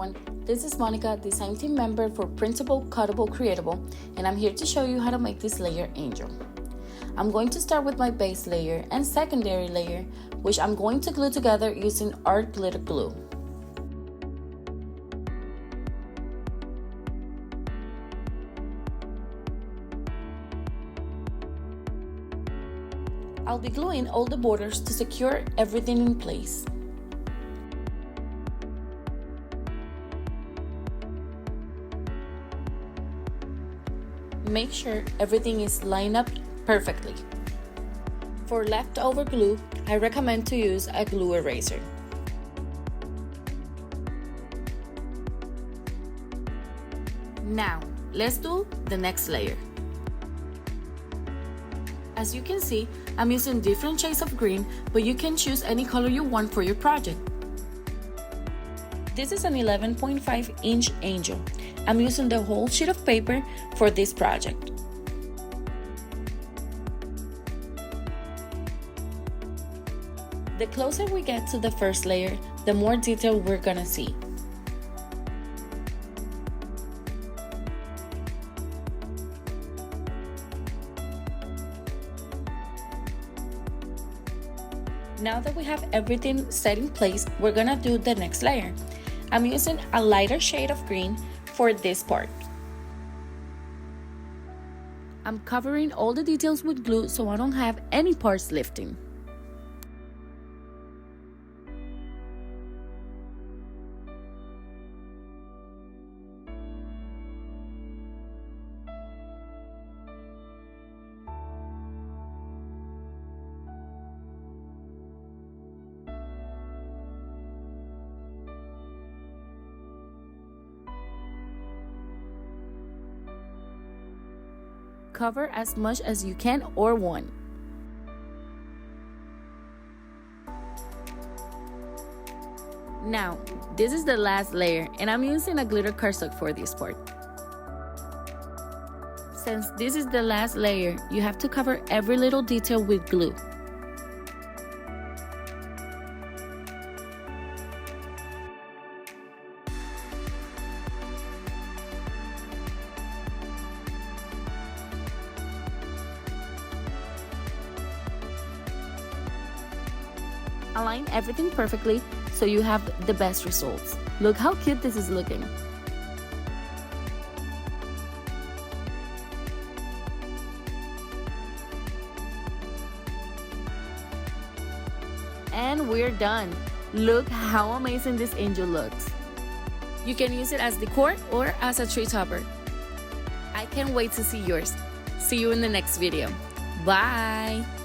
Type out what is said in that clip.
everyone, this is Monica, design team member for Printable, Cuttable, Creatable, and I'm here to show you how to make this layer angel. I'm going to start with my base layer and secondary layer, which I'm going to glue together using art glitter glue. I'll be gluing all the borders to secure everything in place. Make sure everything is lined up perfectly. For leftover glue, I recommend to use a glue eraser. Now, let's do the next layer. As you can see, I'm using different shades of green, but you can choose any color you want for your project. This is an 11.5-inch angel. I'm using the whole sheet of paper for this project. The closer we get to the first layer, the more detail we're gonna see. Now that we have everything set in place, we're gonna do the next layer. I'm using a lighter shade of green for this part. I'm covering all the details with glue so I don't have any parts lifting. Cover as much as you can or want. Now, this is the last layer and I'm using a glitter cardstock for this part. Since this is the last layer, you have to cover every little detail with glue. Align everything perfectly so you have the best results. Look how cute this is looking. And we're done. Look how amazing this angel looks. You can use it as decor or as a tree topper. I can't wait to see yours. See you in the next video. Bye!